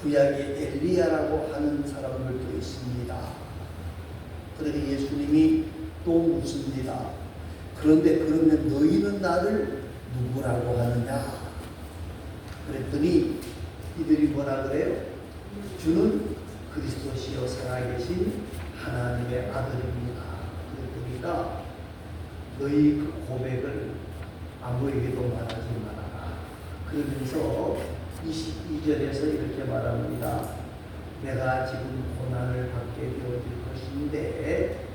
구약의 엘리야라고 하는 사람들도 있습니다. 그러니 예수님이 또 묻습니다. 그런데 그러면 너희는 나를 누구라고 하느냐? 그랬더니 이들이 뭐라 그래요? 주는 그리스도시요 살아계신 하나님의 아들입니다. 그러니까 너희 그 고백을 아무에게도 말하지 말아라. 그러면서 22절에서 이렇게 말합니다. 내가 지금 고난을 받게 되어질 것인데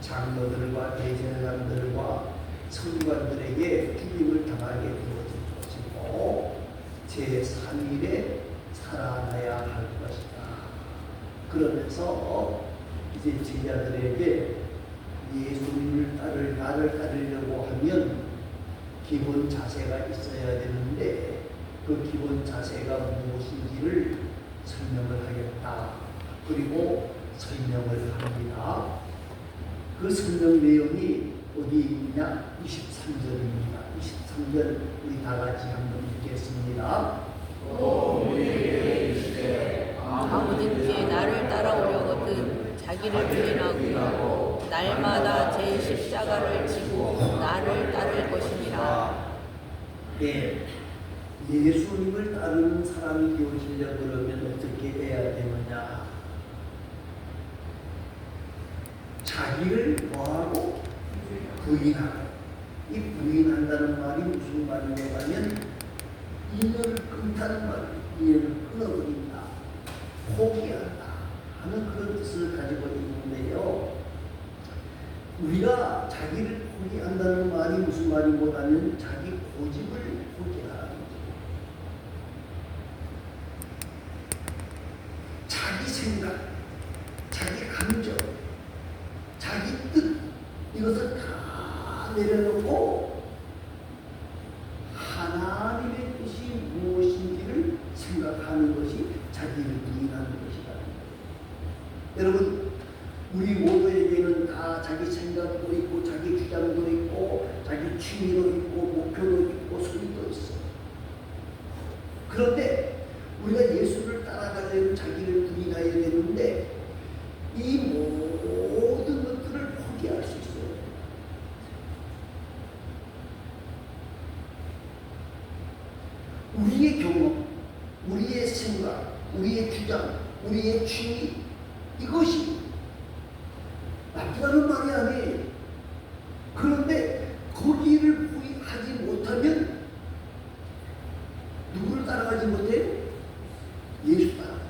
장로들과 대제사장들과 서기관들에게 죽임을 당하게 되어질 것이고 제3일에 살아나야 할 것이다. 그러면서 이제 제자들에게 예수님을 나를 따르려고 하면 기본 자세가 있어야 되는데 그 기본 자세가 무엇인지를 설명을 하겠다. 그리고 설명을 합니다. 그 설명 내용이 어디 있냐? 23절입니다. 23절 우리 다 같이 한번 읽겠습니다. 아무든지 나를 따라오려거든 자기를 부인하고 날마다 제 십자가를 지고 나를 따를 것이니라. 네, 예수님을 따르는 사람이 되어지려고 그러면 어떻게 해야 되느냐? 자기를 뭐하고? 부인하고. 이 부인한다는 말이 무슨 말이냐 하면 인연을 끊다는 말이에요. 인연을 끊어버린다. 포기한다 하는 그런 뜻을 가지고 있는데요. 우리가 자기를 포기한다는 말이 무슨 말이보다는 자기 고집을 포기하라는 거예요. 자기 생각, 자기 감정, 자기 뜻 이것을 다 내려놓고 하나님의 뜻이 무엇인지를 생각하는 것이 자기를 부인하는 것이다. 여러분, 우리 모두에게는 다 자기 생각도 있고 자기 주장도 있고 자기 취미도 있고 목표도 있고 소리도 있어. 그런데 우리가 예수를 따라가려면 자기를 부인해야 되는데 이 모든 것들을 포기할 수 있어요. 우리의 경험, 우리의 생각, 우리의 주장, 우리의 취미 이것이 나쁘다는 말이 아니에요. 그런데 거기를 포기하지 못하면 누구를 따라가지 못해요? 예수 따라가죠.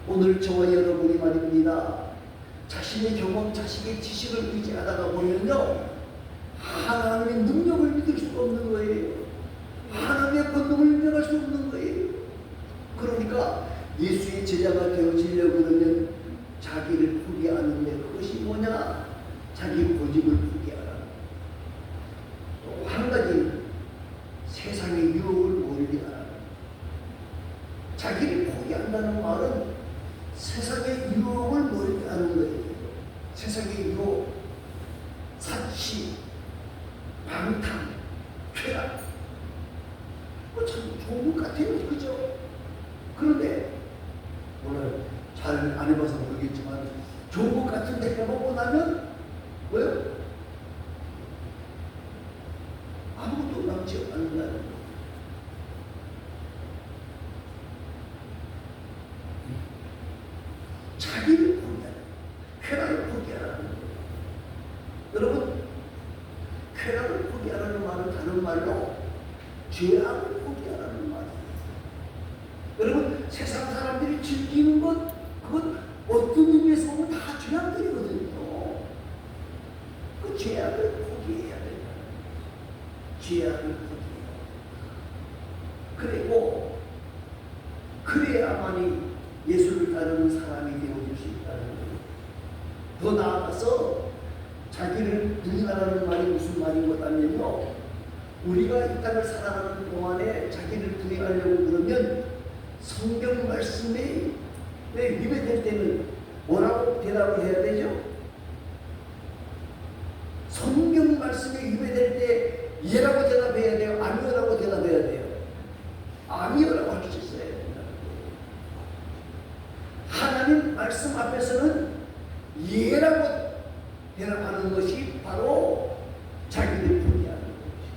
오늘 저와 여러분이 말입니다. 자신의 경험, 자신의 지식을 의지하다가 보면요. 하나님의 능력을 믿을 수가 없는 거예요. 하나님의 권능을 인정할 수 없는 거예요. 그러니까 예수의 제자가 되어지려고 그러면 자기를 포기하는데 그것이 뭐냐? 자기 고집을 포기하라. 또 한 가지는 세상의 유혹을 멀리하라. 자기를 포기한다는 말은 세상의 유혹을 멀리하는 거예요. 세상의 유혹, 사치, 방탕, 쾌락. 참 좋은 것 같아요. 그죠? 그런데 오늘 잘 안 해봐서 모르겠지만 좋은 것 같은데 해보고 나면 뭐요? 아무것도 남지 않는다는 거예요. 자기를 포기하라. 쾌락을 포기하라는 거예요. 여러분, 쾌락을 포기하라는 말은 다른 말로 죄악을 포기하라는 말이에요. 여러분, 세상 사람들이 즐기는 것, 그건 어떤 의미에서 보면 다 죄악들이거든요. 그 죄악을 포기해야 된다. 죄악을 포기해야 된다. 그리고 그래야만이 예수를 따르는 사람이 되어질 수 있다는 거예요. 더 나아가서 자기를 부인하라는 말이 무슨 말인 것 같냐면요. 우리가 이 땅을 살아가는 동안에 자기를 부인하려고 그러면 성경 말씀에 위배될 때는 뭐라고 대답을 해야 되죠? 성경 말씀에 위배될 때 예라고 대답해야 돼요? 아니요라고 대답해야 돼요? 말씀 앞에서는 예라고 대답하는 것이 바로 자기를 포기하는 것이죠.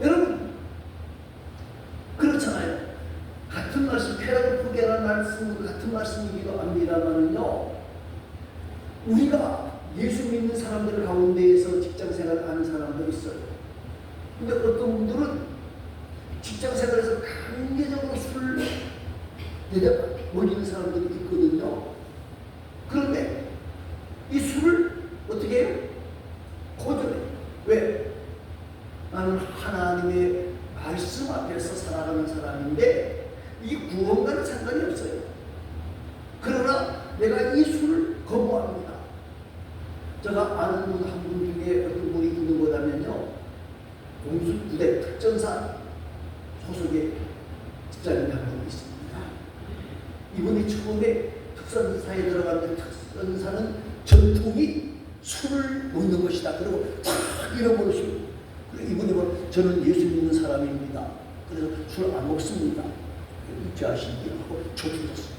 여러분 그렇잖아요. 같은 말씀, 쾌락을 포기하라는 말씀은 같은 말씀이기도 합니다만은요, 우리가 예수 믿는 사람들 가운데에서 직장생활을 하는 사람도 있어요. 근데 어떤 분들은 직장생활에서 강제적으로 술을 먹이는 사람들이 있거든요. 그런데 이 술을 어떻게 해요? 거절해요. 왜? 나는 하나님의 말씀 앞에서 살아가는 사람인데 이 구원과는 상관이 없어요. 그러나 내가 이 술을 거부합니다. 제가 아는 분 한 분 중에 어떤 분이 있는 거라면요, 공수부대 특전사 소속의 직장인 한 분이 있습니다. 이분이 처음에 특전사에 들어갔는데 특전사는 전통이 술을 먹는 것이다. 그리고 탁 잃어버리시고, 이분이 뭐 저는 예수 믿는 사람입니다. 그래서 술 안 먹습니다. 입죄하시기 하고 조주했어요.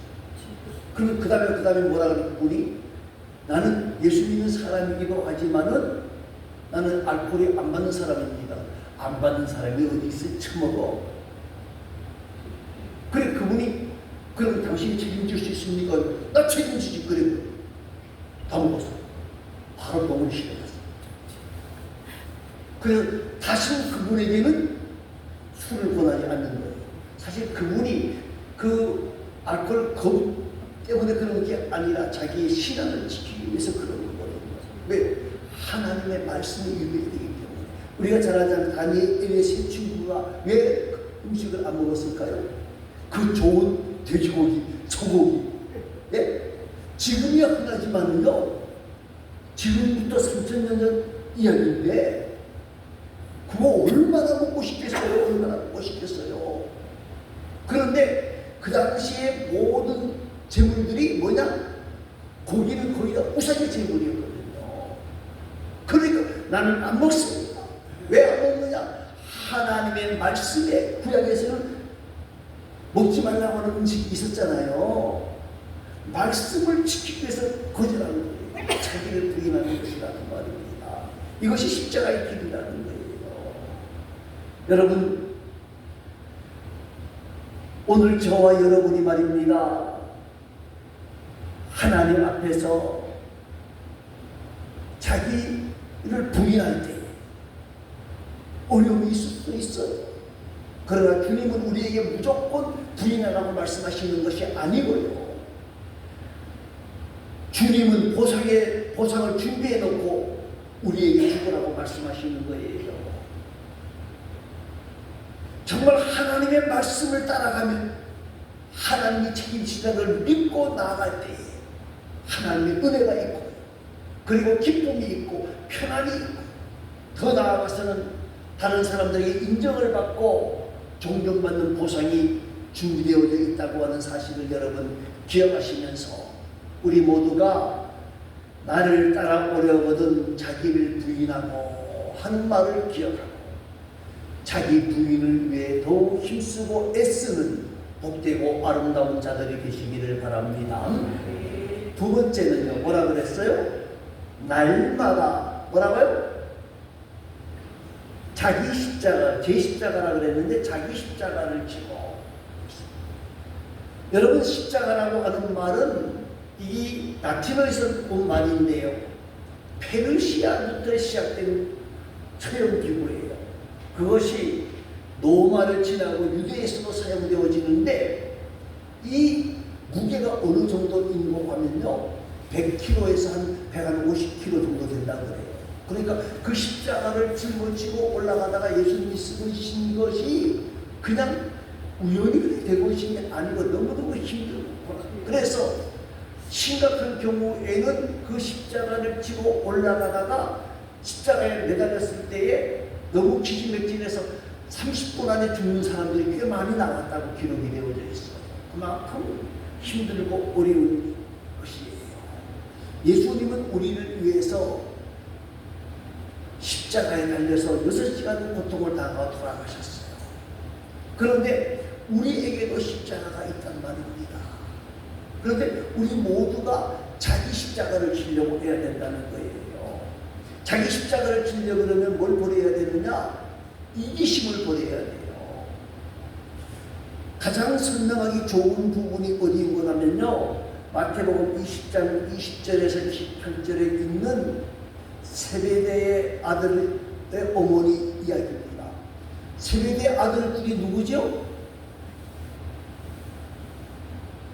그러면 그 다음에 뭐라 그랬더니, 나는 예수 믿는 사람이기도 하지만은 나는 알코올이 안 받는 사람입니다. 안 받는 사람이 어디 있어? 처먹어. 그래, 그분이 그럼 당신이 책임질 수 있습니까? 나 책임지지. 그래, 다 먹었어. 바로 병원에 실려갔어. 그래서 다시는 그분에게는 술을 권하지 않는 거예요. 사실 그분이 그 알코올 거부 때문에 그런 게 아니라 자기의 신앙을 지키기 위해서 그런 거거든요. 왜? 하나님의 말씀이 유명이 되기 때문에. 우리가 잘 알잖아요. 다니엘의 세 친구가 왜 음식을 안 먹었을까요? 그 좋은 돼지고기, 소고기. 예? 지금이야 흔하지만요, 지금부터 3000년 전 이야기인데 그거 얼마나 먹고 싶겠어요? 얼마나 먹고 싶겠어요? 그런데 그 당시에 모든 재물들이 뭐냐? 고기는 거의 다 우상의 재물이었거든요. 그러니까 나는 안 먹습니다. 왜 안 먹느냐? 하나님의 말씀에 구약에서는 먹지 말라고 하는 음식이 있었잖아요. 말씀을 지키기 위해서 거절하는 거예요. 자기를 부인하는 것이라는 말입니다. 이것이 십자가의 길이라는 거예요. 여러분, 오늘 저와 여러분이 말입니다, 하나님 앞에서 자기를 부인할 때 어려움이 있을 수 있어요. 그러나 주님은 우리에게 무조건 부인하라고 말씀하시는 것이 아니고요, 주님은 보상을 준비해 놓고 우리에게 죽으라고 말씀하시는 거예요. 정말 하나님의 말씀을 따라가면 하나님이 책임지다를 믿고 나아갈 때에 하나님의 은혜가 있고, 그리고 기쁨이 있고 편안이 있고, 더 나아가서는 다른 사람들에게 인정을 받고 존경받는 보상이 준비되어져 있다고 하는 사실을 여러분 기억하시면서, 우리 모두가 나를 따라오려거든 자기를 부인하고 하는 말을 기억하고 자기 부인을 위해 더욱 힘쓰고 애쓰는 복되고 아름다운 자들이 계시기를 바랍니다. 두 번째는요, 뭐라 그랬어요? 날마다 뭐라고요? 자기 십자가, 제 십자가라 그랬는데 자기 십자가를 지고. 여러분, 십자가라고 하는 말은 이 라틴어에서 온 말인데요, 페르시아부터 시작된 처형기구예요. 그것이 로마를 지나고 유대에서도 사용되어지는데, 이 무게가 어느 정도인고 하면요, 100kg에서 한 150kg 정도 된다고 그래요. 그러니까 그 십자가를 짊어지고 올라가다가 예수님이 쓰신 것이 그냥 우연히 그렇게 되고 있는 게 아니고 너무너무 힘들고, 그래서 심각한 경우에는 그 십자가를 지고 올라가다가 십자가에 매달렸을 때에 너무 기진맥진해서 30분 안에 죽는 사람들이 꽤 많이 나왔다고 기록이 되어져 있어요. 그만큼 힘들고 어려운 것이에요. 예수님은 우리를 위해서 십자가에 달려서 6시간 고통을 당하고 돌아가셨어요. 그런데 우리에게도 십자가가 있단 말입니다. 그런데 우리 모두가 자기 십자가를 지려고 해야 된다는 거예요. 자기 십자가를 지려고 그러면 뭘 버려야 되느냐? 이기심을 버려야 돼요. 가장 설명하기 좋은 부분이 어디인 거냐면요, 마태복음 20장 20절에서 28절에 있는 세베대의 아들의 어머니 이야기입니다. 세베대의 아들들이 누구죠?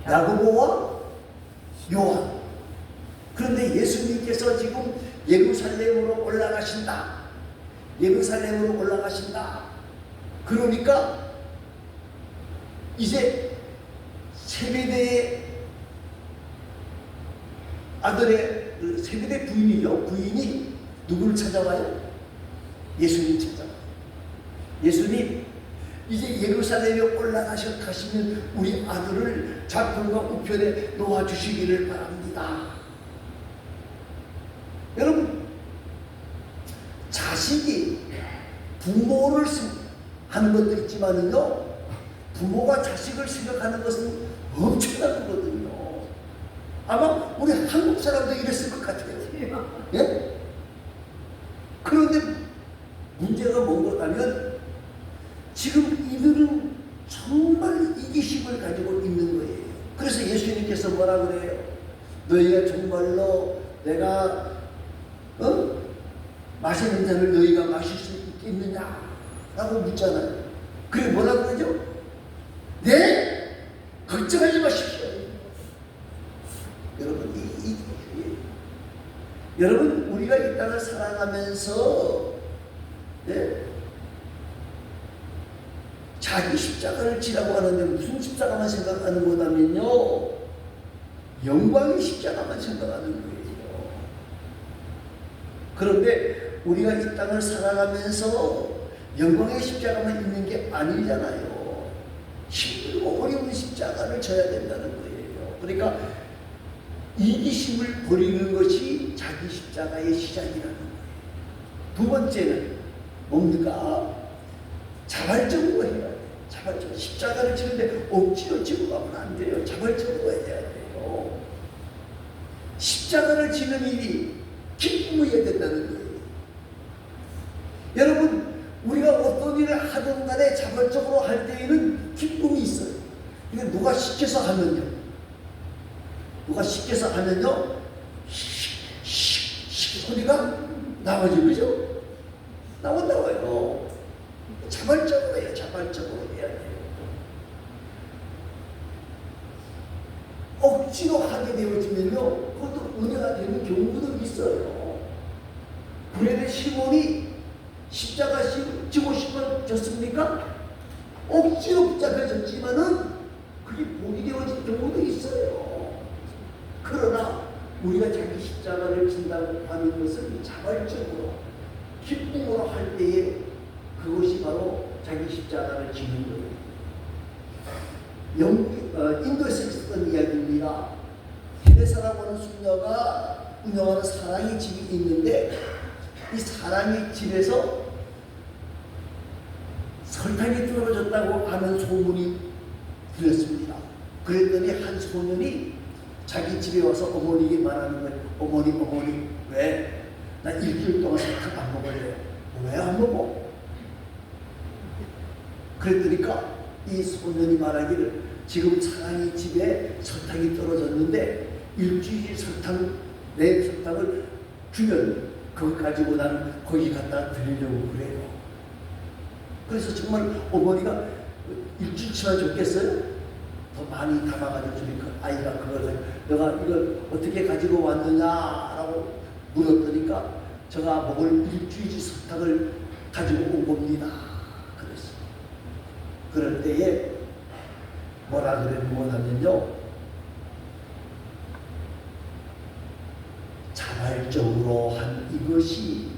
야고보와 요한. 그런데 예수님께서 지금 예루살렘으로 올라가신다. 예루살렘으로 올라가신다. 그러니까 이제 세베대의 아들의 세베대 부인이요. 부인이 누구를 찾아와요? 예수님 찾아와요. 예수님, 이제 예루살렘에 올라가시면 우리 아들을 좌편과 우편에 놓아주시기를 바랍니다. 여러분, 자식이 부모를 하는 것도 있지만요, 부모가 자식을 생각하는 것은 엄청난 거거든요. 아마 우리 한국 사람도 이랬을 것 같아요. 예? 그런데 문제가 뭔가하면 지금 이들은 정말 이기심을 가지고 있는 거예요. 그래서 예수님께서 뭐라 그래요? 너희가 정말로 내가 마시는 잔을 너희가 마실 수 있겠느냐? 라고 묻잖아요. 그래 뭐라 그러죠? 네? 걱정하지 마십시오. 여러분, 여러분, 우리가 이 땅을 살아가면서 네? 자기 십자가를 지라고 하는데 무슨 십자가만 생각하는 거냐면요, 영광의 십자가만 생각하는 거예요. 그런데 우리가 이 땅을 살아가면서 영광의 십자가만 있는 게 아니잖아요. 힘들고 어려운 십자가를 져야 된다는 거예요. 그러니까 이기심을 버리는 것이 자기 십자가의 시작이라는 거예요. 두 번째는 뭡니까? 자발적으로 해야 돼요. 자발적으로. 십자가를 지는데 억지로 지고 가면 안 돼요. 자발적으로 해야 돼요. 십자가를 지는 일이 기쁨이어야 된다는 거예요. 여러분, 우리가 어떤 일을 하든 간에 자발적으로 할 때에는 기쁨이 있어요. 근데 누가 시켜서 하면요, 소리가 나오죠. 그죠? 나온다고요. 자발적으로 해요. 자발적으로 해야 돼요. 억지로 하게 되어지면요, 그것도 은혜가 되는 경우도 있어요. 구레네 시몬이 십자가 지고 싶어졌습니까? 억지로 붙잡혀졌지만은 그게 복이 되어진 경우도 있어요. 그러나 우리가 자기 십자가를 진다고 하는 것은 자발적으로 기쁨으로 할 때에 그것이 바로 자기 십자가를 지는 거예요. 인도에서 있었던 이야기입니다. 헤레사라고 하는 수녀가 운영하는 사랑의 집이 있는데, 이 사랑의 집에서 설탕이 떨어졌다고 하는 소문이 들렸습니다. 그랬더니 한 소년이 자기 집에 와서 어머니에게 말하는 거예요. 어머니, 왜? 나 일주일 동안 설탕 안 먹을래요. 왜 안 먹어? 그랬더니까 이 소년이 말하기를, 지금 사랑의 집에 설탕이 떨어졌는데 일주일 내 설탕을 주면 그거 가지고 나는 거기 갖다 드리려고 그래요. 그래서 정말 어머니가 일주일치만 줬겠어요? 더 많이 담아가지고 주니까 아이가 그걸, 내가 이걸 어떻게 가지고 왔느냐라고 물었더니까 제가 먹을 일주일치 설탕을 가지고 온 겁니다. 그랬어요. 그럴 때에 뭐라 그랬냐면요, 자발적으로 한 이것이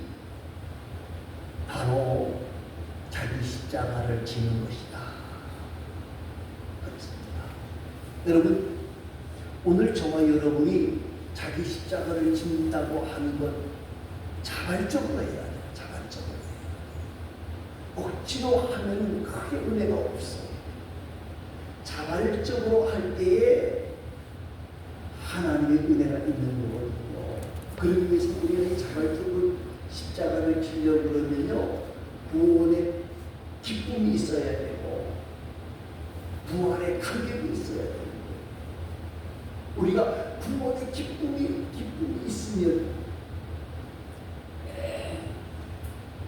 바로 자기 십자가를 지는 것이다. 그렇습니다. 여러분, 오늘 저와 여러분이 자기 십자가를 짓는다고 하는 것 자발적으로 해야 돼요. 자발적으로. 억지로 하면 크게 은혜가 없어. 자발적으로 할 때에 하나님의 은혜가 있는 거거든요. 그러기 위해서 우리가 자발적으로 십자가를 지려고 그러면요, 구원의 기쁨이 있어야 되고 부활의 감격이 있어야 되고, 우리가 구원의 기쁨이 있으면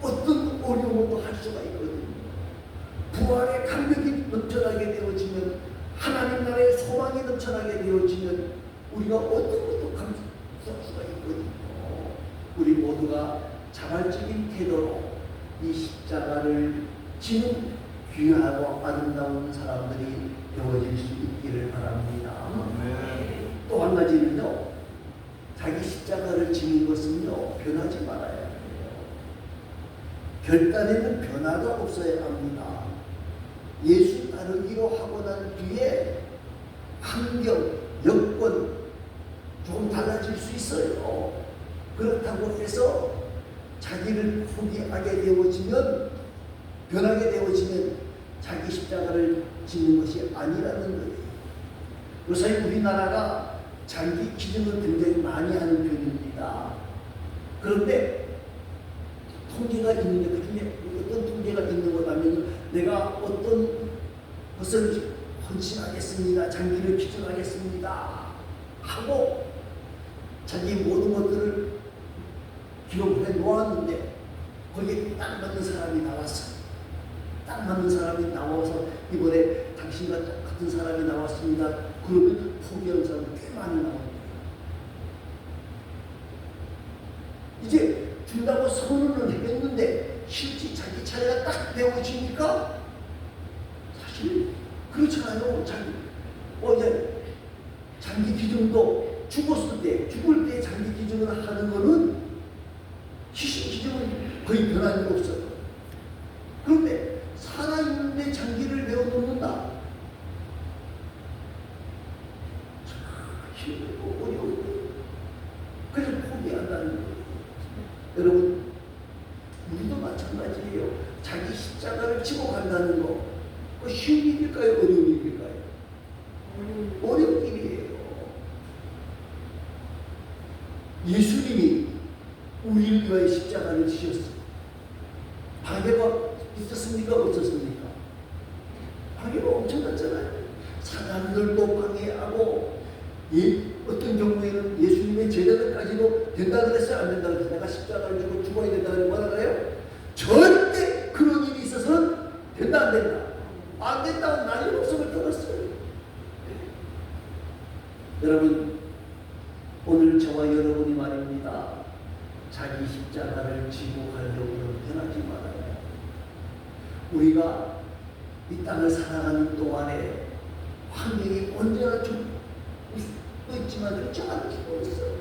어떤 어려움도 할 수가 있거든요. 부활의 감격이 넘쳐나게 되어지면, 하나님 나라의 소망이 넘쳐나게 되어지면 우리가 어떤 것도 감수할 수가 있거든요. 우리 모두가 자발적인 태도로 이 십자가를 지는 귀하고 아름다운 사람들이 되어질 수 있기를 바랍니다. 또 한 가지는요, 자기 십자가를 지는 것은요, 변하지 말아야 해요. 결단에는 변화가 없어야 합니다. 예수 따르기로 하고 난 뒤에 환경, 여건 조금 달라질 수 있어요. 그렇다고 해서 자기를 포기하게 되어지면, 변하게 되어지면 자기 십자가를 지는 것이 아니라는 거예요. 요새 우리나라가 장기 기증을 굉장히 많이 하는 편입니다. 그런데 통계가 있는데, 그중에 어떤 통계가 있는 거라면, 내가 어떤 것을 헌신하겠습니다, 장기를 기증하겠습니다 하고 자기 모든 것들을 기록을 해 놓았는데, 거기에 딱 맞는 사람이 나왔어요. 딱 맞는 사람이 나와서 이번에 당신과 똑같은 사람이 나왔습니다, 그러면 포기한 사람이 꽤 많이 나옵니다. 이제 준다고 선언을 했는데 실제 자기 차례가 딱 되어지니까 사실 그렇잖아요. 이제 장기 기증도 죽을 때 장기 기증을 하는 거는 희생 기증은 거의 변한 게 없어요. 그런데 살아있는데 장기를 내어놓는다, 힘들고 어려운데 그래서 포기한다는 거예요. 여러분, 우리도 마찬가지예요. 자기 십자가를 지고 간다는 거, 쉬운 일일까요? 어려운 일일까요? 어려운 일이에요. 예수님이 우리를 위하여 십자가를 지셨어요. 방해가 있었습니까? 없었습니까? 방해가 엄청났잖아요. 사람들도 방해하고, 어떤 경우에는 예수님의 제자들까지도 된다 그랬어요? 안 된다 그랬어요? 내가 십자가를 주고 죽어야 된다는 거라고요? 절대 그런 일이 있어서는 된다 안 된다? 안 된다고 난리 목숨을 떨었어요. 여러분, 오늘 저와 여러분이 말입니다, 자기 십자가를 지고 가려고 변하지 말아요. 우리가 이 땅을 살아가는 동안에 환경이 언제나 좀 있지만 그렇지 않을 수도 있어요.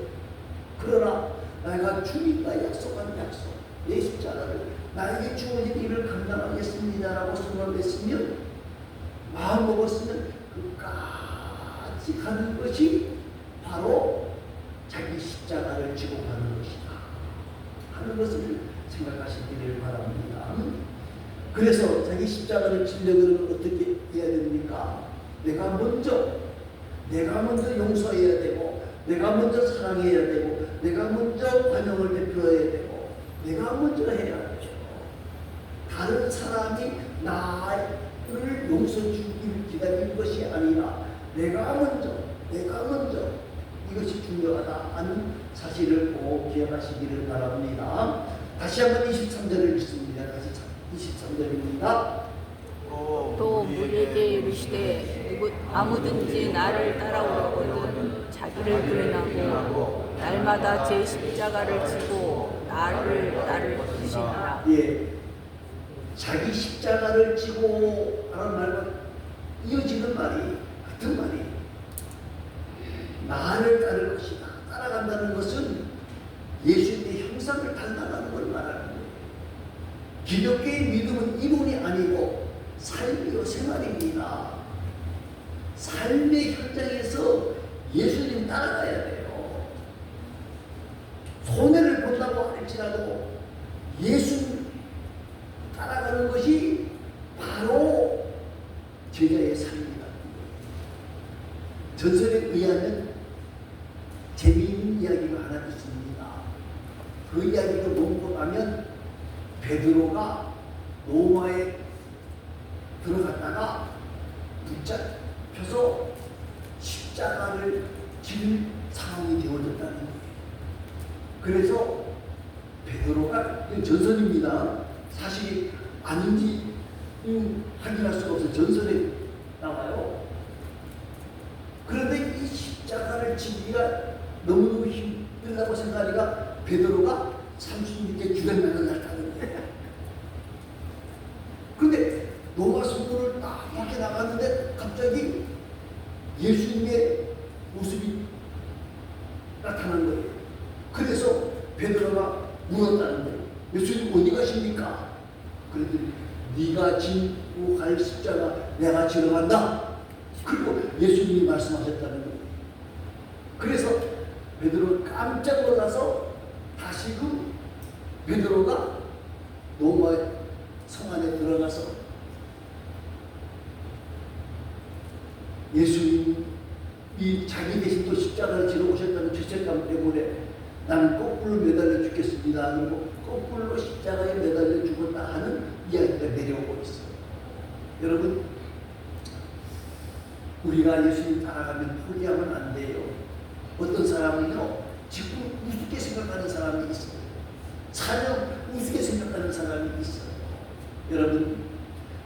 그러나 내가 주님과 약속한 약속, 내 십자가를 나에게 주어진 일을 감당하겠습니다라고 선언했으면, 마음 먹었으면 끝까지 가는 것이 바로 자기 십자가를 지고 가는 것이다 하는 것을 생각하시기를 바랍니다. 그래서 자기 십자가를 지려면 어떻게 해야 됩니까? 내가 먼저 용서해야 되고, 내가 먼저 사랑해야 되고, 내가 먼저 관용을 베풀어야 되고, 내가 먼저 해야 하죠. 다른 사람이 나를 용서주기를 기다릴 것이 아니라 내가 먼저 이것이 중요하다 하는 사실을 꼭 기억하시기를 바랍니다. 다시 한번 23절을 읽습니다. 다시 23절입니다. 또 무리에게 이르시되 아무든지 나를 따라오려거든 자기를 부인하고 날마다 제 십자가를 지고 나를 것이니라. 예, 자기 십자가를 지고 하는 말과 이어지는 말이 같은 말이, 나를 따를 것이다. 따라간다는 것은 예수님의 형상을 닮아가는 걸 말하는 거예요. 기독교의 믿음은 이론이 아니고 삶이요 생활입니다. 삶의 현장에서 예수님 따라가야 돼요. 손해를 본다고 할지라도 예수 따라가는 것이 바로 제자의 삶이다. 전설에 의하면 하나 있습니다. 그 이야기를 놓고 나면 베드로가 로마에 들어갔다가 붙잡혀서 십자가를 질 상황이 되어졌다는 거예요. 그래서 베드로가, 이건 전설입니다. 사실이 아닌지 확인할 수가 없어요. 전설에 나와요. 그런데 이 십자가를 지기가 너무너무 힘들다고 생각하니까 베드로가 36개 주간만을 났다는 거예요. 근데 로마 성도를 딱 밖에 나갔는데 갑자기 예수님의 모습이 나타난 거예요. 그래서 베드로가 물었다는 거예요. 예수님 어디 가십니까? 그랬더니 네가 지고 갈 십자가 내가 지러 간다. 그리고 예수님이 말씀하셨다는 거예요. 그래서 베드로 깜짝 놀라서 다시금 베드로가 로마 성 안에 들어가서 예수님이 자기 대신 또 십자가를 지러 오셨다는 죄책감 때문에 나는 거꾸로 매달려 죽겠습니다. 그리고 거꾸로 십자가에 매달려 죽었다 하는 이야기가 내려오고 있어요. 여러분, 우리가 예수님 따라가면 포기하면 안 돼요. 어떤 사람은요, 지금 우습게 생각하는 사람이 있어요. 사냥 우습게 생각하는 사람이 있어요. 여러분,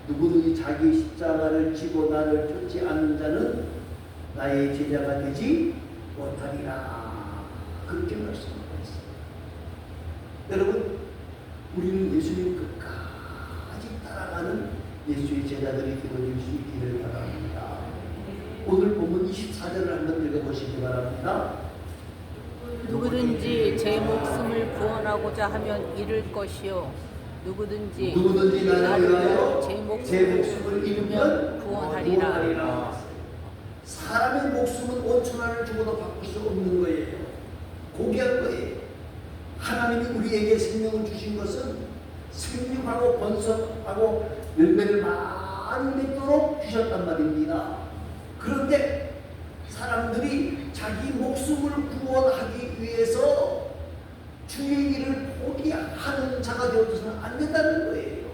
누구든지 자기 십자가를 지고 나를 쫓지 않는 자는 나의 제자가 되지 못하리라. 그렇게 말씀하고 있어요. 여러분, 우리는 예수님 끝까지 따라가는 예수의 제자들이 되어줄 수 있기를 바랍니다. 오늘 본문 24절을 한번 읽어보시기 바랍니다. 누구든지 제 목숨을 구원하고자 하면 잃을 것이요 누구든지 나를 위하여 제 제 목숨을 목숨을 잃으면 구원하리라. 사람의 목숨은 5천 원을 주고도 바꿀 수 없는 거예요. 고귀한 거예요. 하나님이 우리에게 생명을 주신 것은 생명하고 번성하고 열매를 많이 맺도록 주셨단 말입니다. 그런데 사람들이 자기 목숨을 구원하기 위해서 주의 일을 포기하는 자가 되어서는 안 된다는 거예요.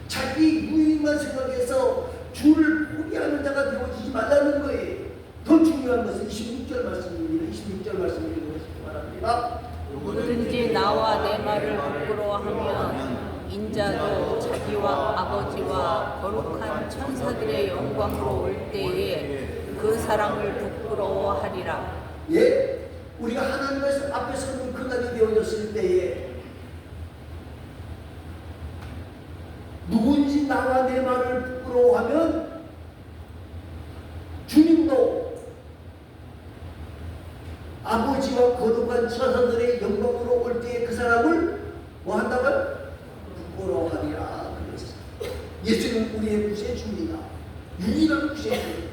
자기 유익만 생각해서 주를 포기하는 자가 되어지지 말라는 거예요. 더 중요한 것은 26절 말씀입니다. 26절 말씀을 읽어보시기 바랍니다. 누구든지 나와 내 말을 부끄러워하면 인자도 자기와 아버지와 거룩한 천사들의 영광으로 올 때에 그 사람을 부끄러워하리라. 예, 우리가 하나님 앞에 서는 그날이 되어졌을 때에 누군지 나와 내 말을 부끄러워하면 주님도 아버지와 거룩한 천사들의 영광으로 올 때에 그 사람을 뭐 한다고요? 부끄러워하리라. 그랬어요. 예수는 우리의 구세주입니다. 유일한 구세주,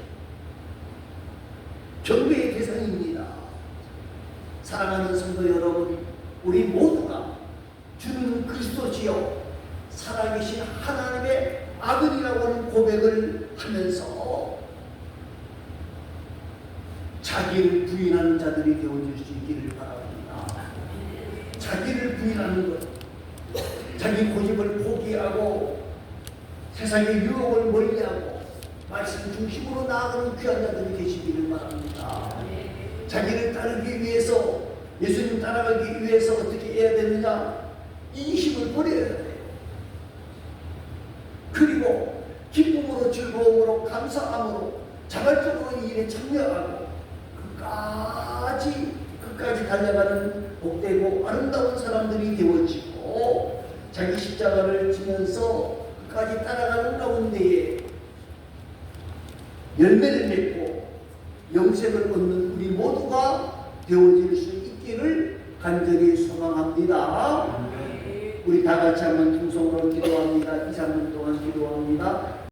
경배의 대상입니다. 사랑하는 성도 여러분, 우리 모두가 주는 그리스도시요 살아계신 하나님의 아들이라고 하는 고백을 하면서 자기를 부인하는 자들이 되어줄 수 있기를 바랍니다. 자기를 부인하는 것, 자기 고집을 포기하고 세상의 유혹을 멀리하고 말씀 중심으로 나아가는 귀한 자들이 되시기를 바랍니다. 자기를 따르기 위해서, 예수님 따라가기 위해서 어떻게 해야 되느냐? 이심을 버려야 돼요. 그리고 기쁨으로, 즐거움으로, 감사함으로 자발적으로 이 일에 참여하고 끝까지 달려가는 복되고 아름다운 사람들이 되어지고 자기 십자가를 지면서 끝까지 따라가는 가운데에 열매를 맺고 영생을 얻는 우리 모두가 되어질 수 있기를 간절히 소망합니다. 우리 다 같이 한번 통성으로 기도합니다. 2, 3분 동안 기도합니다.